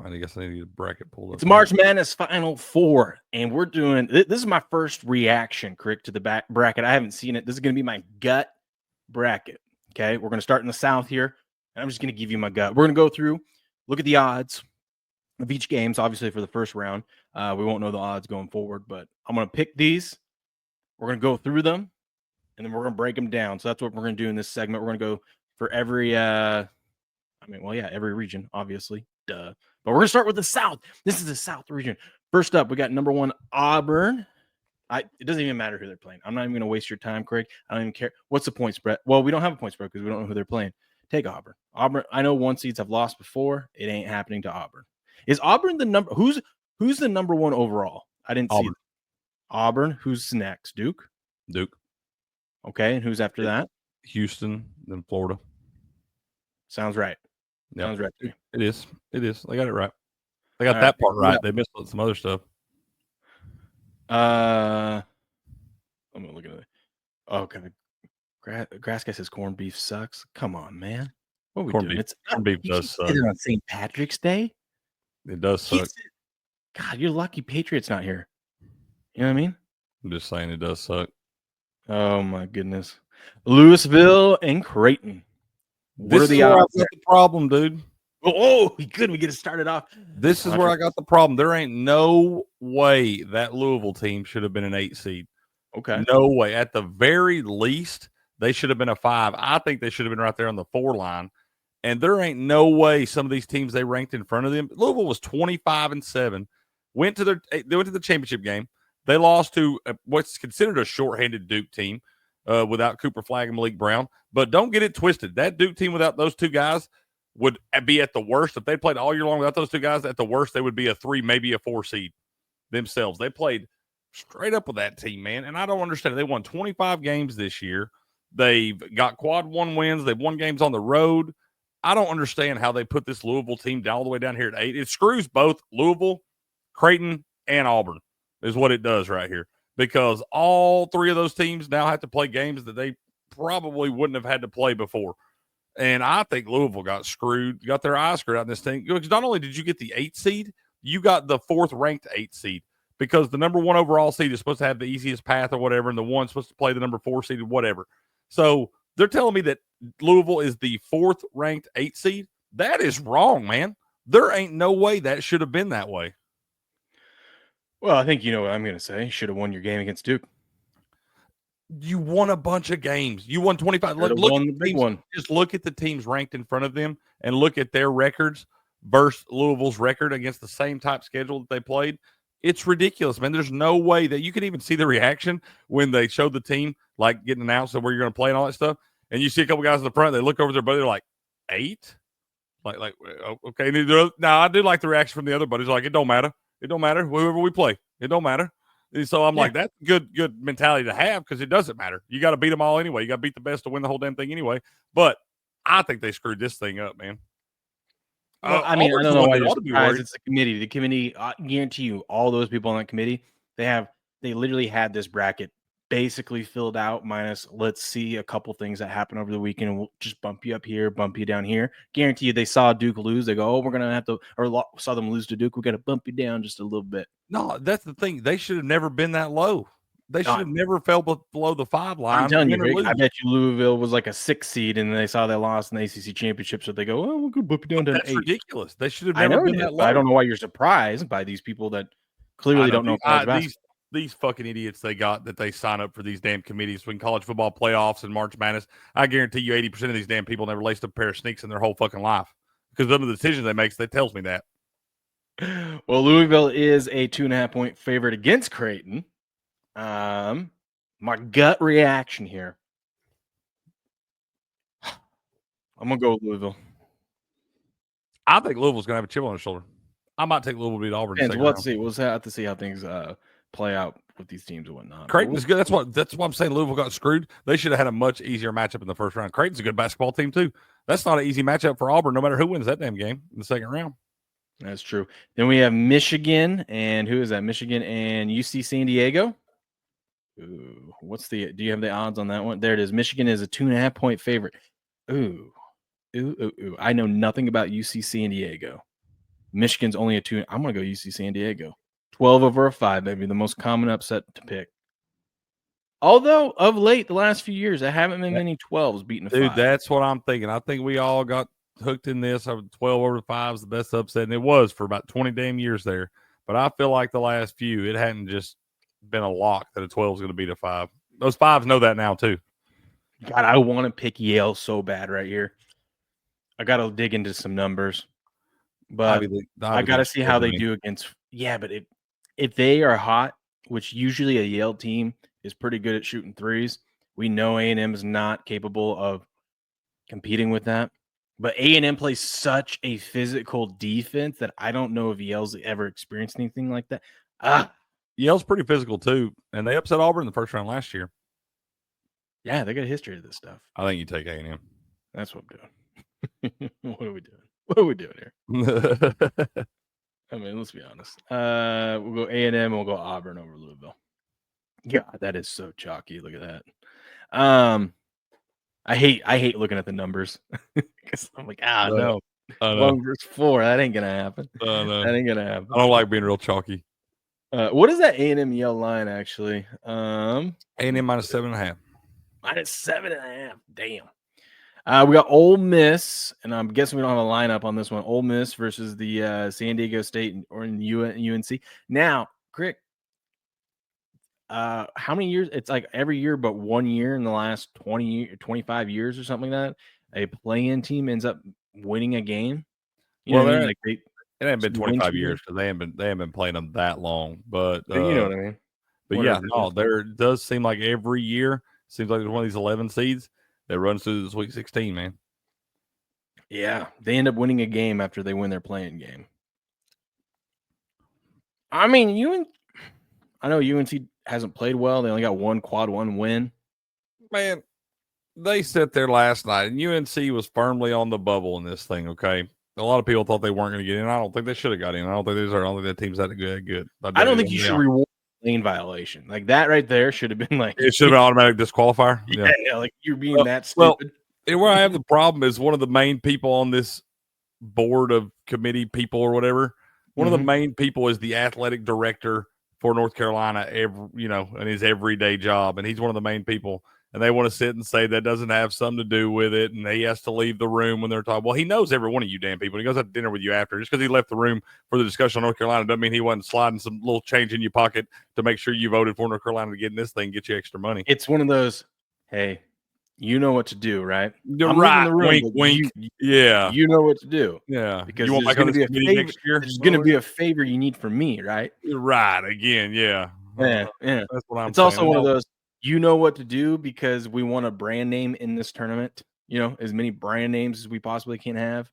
I guess I need to get a bracket pulled up. It's March Madness Final Four, and we're doing this is my first reaction, Crick, to the bracket. I haven't seen it. This is going to be my gut bracket. Okay, we're going to start in the South here, and I'm just going to give you my gut. We're going to go through, look at the odds of each games, obviously for the first round. We won't know the odds going forward, but I'm going to pick these. We're going to go through them, and then we're going to break them down. So that's what we're going to do in this segment. We're going to go for every, every region, obviously. Duh. But we're going to start with the South. This is the South region. First up, we got number 1, Auburn. It doesn't even matter who they're playing. I'm not even going to waste your time, Craig. I don't even care. What's the point spread? Well, we don't have a point spread because we don't know who they're playing. Take Auburn. Auburn, I know 1 seeds have lost before. It ain't happening to Auburn. Is Auburn the number? Who's the number 1 overall? I didn't see it. Auburn. Who's next? Duke? Duke. Okay, and who's after that? Houston, then Florida. Sounds right. Yep. Sounds right. It is. They got it right. They got that part right. Yeah. They missed some other stuff. I'm gonna look at it. Okay. Grass guy says corned beef sucks. Come on, man. What are we doing? Corned beef does suck. On St. Patrick's Day? It does suck. God, you're lucky Patriot's not here. You know what I mean? I'm just saying it does suck. Oh my goodness. Louisville and Creighton. What are the odds? That's the problem, dude. Oh, good. We get it started off. This is where I got the problem. There ain't no way that Louisville team should have been an 8 seed. Okay. No way. At the very least, they should have been a 5. I think they should have been right there on the 4 line. And there ain't no way some of these teams they ranked in front of them. Louisville was 25-7. Went to the championship game. They lost to what's considered a shorthanded Duke team without Cooper Flagg and Malik Brown. But don't get it twisted. That Duke team without those 2 guys would be at the worst. If they played all year long without those 2 guys, at the worst, they would be a 3, maybe a 4 seed themselves. They played straight up with that team, man. And I don't understand. They won 25 games this year. They've got quad 1 wins. They've won games on the road. I don't understand how they put this Louisville team all the way down here at 8. It screws both Louisville, Creighton, and Auburn is what it does right here. Because all 3 of those teams now have to play games that they probably wouldn't have had to play before. And I think Louisville got their eyes screwed out in this thing. Because not only did you get the 8 seed, you got the 4th ranked 8 seed. Because the number 1 overall seed is supposed to have the easiest path or whatever, and the 1's supposed to play the number 4 seed or whatever. So they're telling me that Louisville is the 4th ranked 8 seed. That is wrong, man. There ain't no way that should have been that way. Well, I think you know what I'm going to say. Should have won your game against Duke. You won a bunch of games. You won 25. Look at the big one. Just look at the teams ranked in front of them and look at their records versus Louisville's record against the same type schedule that they played. It's ridiculous, man. There's no way that you can even see the reaction when they showed the team, like getting announced and where you're going to play and all that stuff. And you see a couple guys in the front, they look over their buddy, they're like, 8? Like, okay. Now, I do like the reaction from the other buddies. Like, it don't matter. It don't matter. Whoever we play, it don't matter. And so I'm like, that's good mentality to have because it doesn't matter. You got to beat them all anyway. You got to beat the best to win the whole damn thing anyway. But I think they screwed this thing up, man. Well, I mean, I don't know why you're surprised. It's the committee. The committee, I guarantee you, all those people on that committee, they literally had this bracket basically filled out minus let's see a couple things that happen over the weekend and we'll just bump you up here, bump you down here. Guarantee you they saw Duke lose. They go, oh, we're going to have to, or saw them lose to Duke. We're going to bump you down just a little bit. No, that's the thing. They should have never been that low. They should have never fell below the 5 line. I'm telling you, Rick, I bet you Louisville was like a 6 seed and they saw they lost in the ACC championship. So they go, oh, we're going to bump you down to an 8. That's ridiculous. They should have never been that low. I don't know why you're surprised by these people that clearly don't know college basketball. These fucking idiots they got that they sign up for these damn committees between college football playoffs and March Madness. I guarantee you 80% of these damn people never laced up a pair of sneaks in their whole fucking life because of the decisions they make. That tells me that. Well, Louisville is a 2.5-point favorite against Creighton. My gut reaction here. I'm going to go with Louisville. I think Louisville's going to have a chip on their shoulder. I might take Louisville to beat Auburn. Let's see. We'll have to see how things play out with these teams and whatnot. Creighton's good. That's what I'm saying. Louisville got screwed. They should have had a much easier matchup in the first round. Creighton's a good basketball team too. That's not an easy matchup for Auburn, no matter who wins that damn game in the second round. That's true. Then we have Michigan, and who is that? Michigan and UC San Diego. Ooh, do you have the odds on that one? There it is. Michigan is a 2.5-point favorite. Ooh. I know nothing about UC San Diego. Michigan's only a 2. I'm going to go UC San Diego. 12 over a 5, maybe the most common upset to pick. Although of late, the last few years, there haven't been many 12s beating a 5. Dude, that's what I'm thinking. I think we all got hooked in this. 12 over 5 is the best upset, and it was for about 20 damn years there. But I feel like the last few, it hadn't just been a lock that a 12 is going to beat a 5. Those 5s know that now, too. God, I want to pick Yale so bad right here. I got to dig into some numbers. But I got to see how they do against. Yeah, but if they are hot, which usually a Yale team is pretty good at shooting threes, we know A&M is not capable of competing with that. But A&M plays such a physical defense that I don't know if Yale's ever experienced anything like that. Yale's pretty physical too, and they upset Auburn in the first round last year. Yeah, they got a history of this stuff. I think you take A&M. That's what I'm doing. What are we doing? What are we doing here? I mean, let's be honest. We'll go A&M and we'll go Auburn over Louisville. God, that is so chalky. Look at that. I hate looking at the numbers because I'm like, no. 1 versus 4. That ain't gonna happen. That ain't gonna happen. I don't like being real chalky. What is that A&M Yale line actually? A&M minus 7.5. Minus 7.5. Damn. We got Ole Miss, and I'm guessing we don't have a lineup on this one. Ole Miss versus the San Diego State or in UNC. Now, Crick, how many years? It's like every year but 1 year in the last 25 years or something like that. A play-in team ends up winning a game. You know what I mean? Like it ain't been 25 years because they haven't been playing them that long. But you know what I mean. But yeah, no, there does seem like every year seems like there's one of these 11 seeds that runs through the Sweet 16, man. Yeah, they end up winning a game after they win their playing game. I mean, I know UNC hasn't played well. They only got one quad 1 win. Man, they sat there last night, and UNC was firmly on the bubble in this thing, okay? A lot of people thought they weren't going to get in. I don't think they should have got in. I don't think that team's that good. I don't think you should reward lane violation. Like that right there should have been like... It should have been automatic disqualifier. Yeah, like you're being that stupid. Well, where I have the problem is one of the main people on this board of committee people or whatever, one of the main people is the athletic director for North Carolina, in his everyday job. And he's one of the main people. And they want to sit and say that doesn't have something to do with it. And he has to leave the room when they're talking. Well, he knows every one of you damn people. He goes out to dinner with you after. Just because he left the room for the discussion on North Carolina doesn't mean he wasn't sliding some little change in your pocket to make sure you voted for North Carolina to get in this thing, get you extra money. It's one of those, hey, you know what to do, right? You're right. Wink, wink. Yeah. You know what to do. Yeah. Because you want there's going to be a favor next year? There's going to be a favor you need from me, right? You're right. Again, yeah. Yeah. That's what I'm saying. It's also one of those, you know what to do because we want a brand name in this tournament. As many brand names as we possibly can have.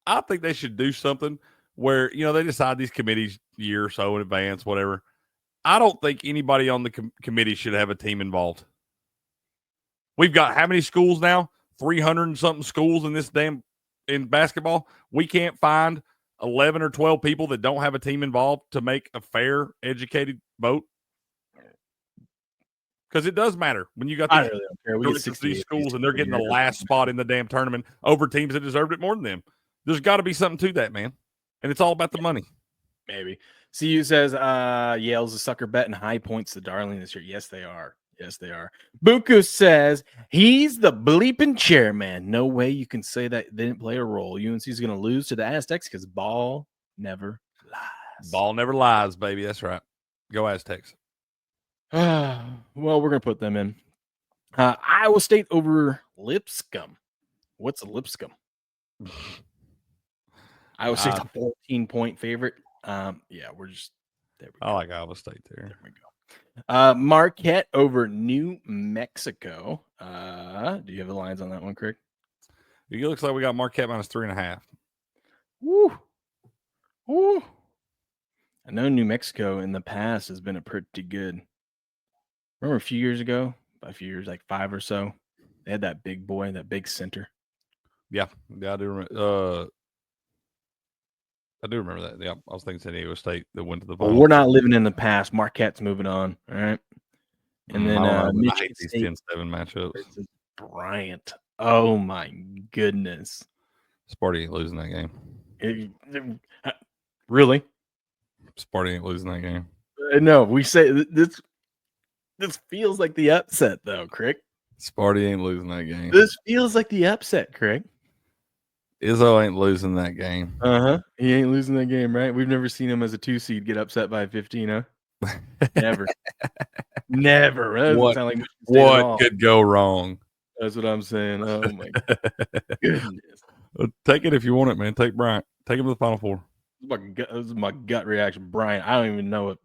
I think they should do something where, they decide these committees a year or so in advance, whatever. I don't think anybody on the committee should have a team involved. We've got how many schools now? 300 and something schools in basketball. We can't find 11 or 12 people that don't have a team involved to make a fair, educated vote. Because it does matter when you got these, really don't care. We get these schools and they're getting the last spot in the damn tournament over teams that deserved it more than them. There's got to be something to that, man. And it's all about the money. Maybe. CU says Yale's a sucker bet and high points to Darling this year. Yes, they are. Yes, they are. Buku says he's the bleeping chairman. No way you can say that they didn't play a role. UNC is going to lose to the Aztecs because ball never lies. Ball never lies, baby. That's right. Go Aztecs. Well, we're going to put them in. Iowa State over Lipscomb. What's a Lipscomb? Iowa State's a 14-point favorite. We're just there. I like Iowa State there. There we go. Marquette over New Mexico. Do you have the lines on that one, Crick? It looks like we got Marquette minus 3.5. Woo. I know New Mexico in the past has been a pretty good. Remember a few years ago, by a few years, like 5 or so, they had that big boy, that big center. Yeah, I do remember that. Yeah, I was thinking San Diego State that went to the final. Well, we're not living in the past. Marquette's moving on. All right. And then I hate these 10-7 matchups. Bryant. Oh my goodness. Sparty ain't losing that game. Really? Sparty ain't losing that game. No, we say this. This feels like the upset, though, Crick. Sparty ain't losing that game. This feels like the upset, Crick. Izzo ain't losing that game. He ain't losing that game, right? We've never seen him as a 2 seed get upset by 15, huh? Never. Never. That doesn't sound like Michigan State at all. What could go wrong? That's what I'm saying. Oh my goodness. Take it if you want it, man. Take Bryant. Take him to the Final Four. This is my gut reaction. Brian. I don't even know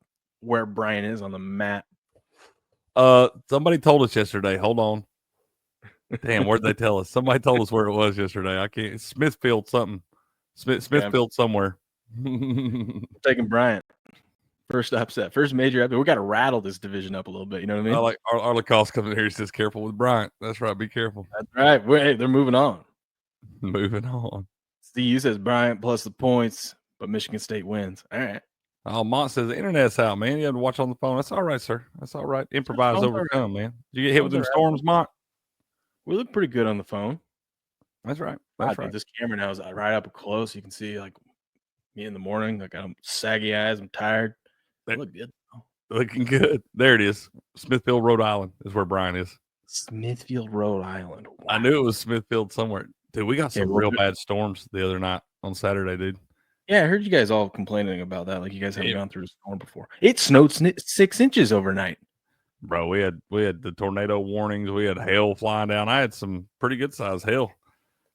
where Brian is on the map. Somebody told us yesterday. Hold on. Damn, where'd they tell us? Somebody told us where it was yesterday. I can't. Smithfield something. Smithfield somewhere. Taking Bryant. First upset. First major upset. We got to rattle this division up a little bit. You know what I mean? I like our Lacoste coming here. He says, "Careful with Bryant." That's right. Be careful. That's right. Hey, they're moving on. Moving on. Steve says Bryant plus the points, but Michigan State wins. All right. Oh, Mont says the internet's out, man. You have to watch on the phone. That's all right, sir. That's all right. Improvise, overcome, man. Did you get hit with them storms, Mont? We look pretty good on the phone. That's right. That's right. This camera now is right up close. You can see like me in the morning. Like I'm saggy eyes. I'm tired. I look good. Looking good. There it is. Smithfield, Rhode Island is where Brian is. Smithfield, Rhode Island. Wow. I knew it was Smithfield somewhere. Dude, we got some real bad storms the other night on Saturday, dude. Yeah, I heard you guys all complaining about that. Like you guys haven't gone through a storm before. It snowed 6 inches overnight. Bro, we had the tornado warnings. We had hail flying down. I had some pretty good sized hail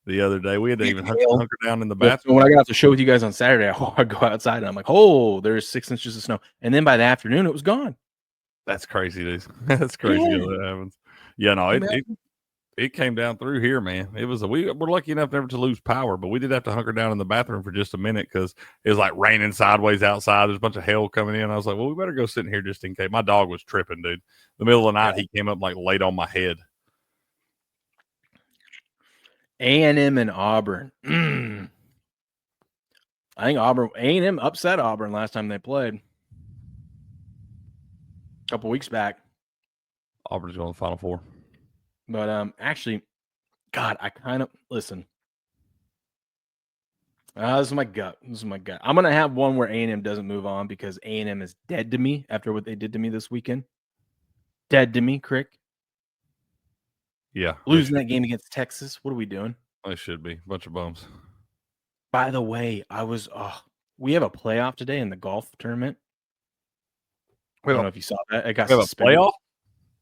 the other day. We had to even hunker down in the bathroom. When I got off the show with you guys on Saturday, I go outside and I'm like, oh, there's 6 inches of snow. And then by the afternoon, it was gone. That's crazy, dude. That's crazy how that happens. Yeah, no, it came down through here, man. It was we're lucky enough never to lose power, but we did have to hunker down in the bathroom for just a minute because it was like raining sideways outside. There's a bunch of hail coming in. I was like, well, we better go sit in here just in case. My dog was tripping, dude. The middle of the night, he came up like laid on my head. A&M and Auburn. I think A&M upset Auburn last time they played. A couple weeks back. Auburn's going to the Final Four. But actually, God, I kind of listen. This is my gut. I'm gonna have one where A&M doesn't move on because A&M is dead to me after what they did to me this weekend. Dead to me, Crick. Yeah, losing that game against Texas. What are we doing? They should be a bunch of bums. By the way, we have a playoff today in the golf tournament. I don't know if you saw that. It got suspended. A playoff?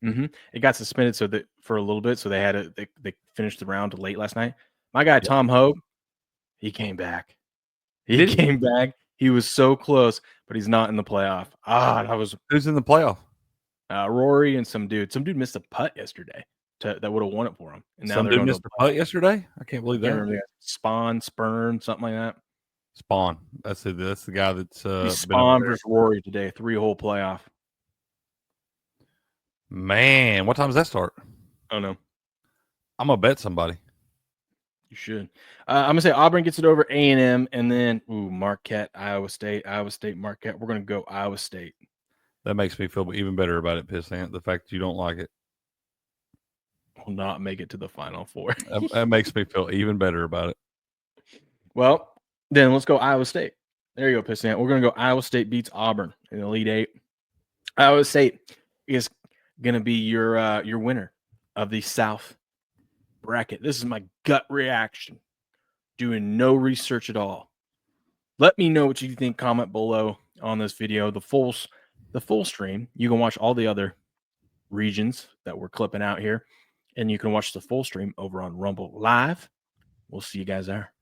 Mm-hmm. It got suspended for a little bit, so they finished the round late last night. My guy Tom Hogue, he came back. He came back. He was so close, but he's not in the playoff. Who's in the playoff? Rory and some dude. Some dude missed a putt yesterday that would have won it for him. And now some dude missed a putt yesterday. I can't believe that. Spurn, something like that. Spawn. That's the guy that's Spawn versus Rory today. 3-hole playoff. Man, what time does that start? I don't know. I'm gonna bet somebody. You should. I'm gonna say Auburn gets it over A&M, and then Marquette, Iowa State, Marquette. We're gonna go Iowa State. That makes me feel even better about it, Pissant. The fact that you don't like it will not make it to the Final Four. that makes me feel even better about it. Well, then let's go Iowa State. There you go, Pissant. We're gonna go Iowa State beats Auburn in the Elite Eight. Iowa State is gonna be your winner of the South bracket. This is my gut reaction. Doing no research at all. Let me know what you think. Comment below on this video. The full stream. You can watch all the other regions that we're clipping out here, and you can watch the full stream over on Rumble Live. We'll see you guys there.